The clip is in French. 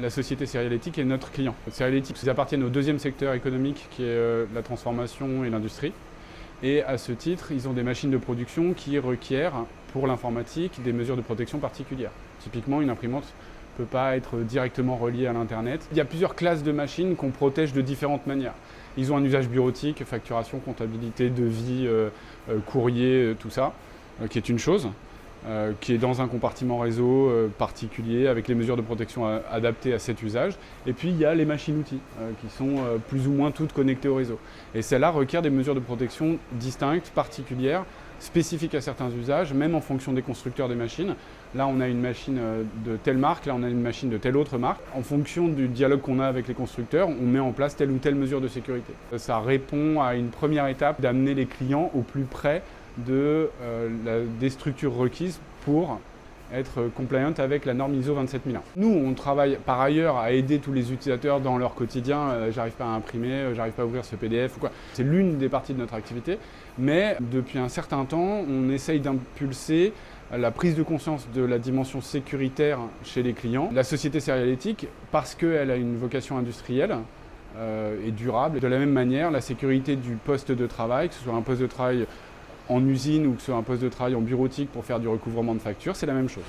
La société Serialetic est notre client. Serialetic, ils appartiennent au deuxième secteur économique qui est la transformation et l'industrie. Et à ce titre, ils ont des machines de production qui requièrent, pour l'informatique, des mesures de protection particulières. Typiquement, une imprimante ne peut pas être directement reliée à l'Internet. Il y a plusieurs classes de machines qu'on protège de différentes manières. Ils ont un usage bureautique, facturation, comptabilité, devis, courrier, tout ça, qui est une chose. Qui est dans un compartiment réseau particulier avec les mesures de protection adaptées à cet usage. Et puis il y a les machines-outils qui sont plus ou moins toutes connectées au réseau. Et celles-là requièrent des mesures de protection distinctes, particulières, spécifiques à certains usages, même en fonction des constructeurs des machines. Là, on a une machine de telle marque, là, on a une machine de telle autre marque. En fonction du dialogue qu'on a avec les constructeurs, on met en place telle ou telle mesure de sécurité. Ça répond à une première étape d'amener les clients au plus près des structures requises pour être compliant avec la norme ISO 27001. Nous, on travaille par ailleurs à aider tous les utilisateurs dans leur quotidien. J'arrive pas à imprimer, j'arrive pas à ouvrir ce PDF ou quoi. C'est l'une des parties de notre activité. Mais depuis un certain temps, on essaye d'impulser la prise de conscience de la dimension sécuritaire chez les clients. La société Serialetic, parce qu'elle a une vocation industrielle, et durable. De la même manière, la sécurité du poste de travail, que ce soit un poste de travail en usine ou que ce soit un poste de travail en bureautique pour faire du recouvrement de factures, c'est la même chose.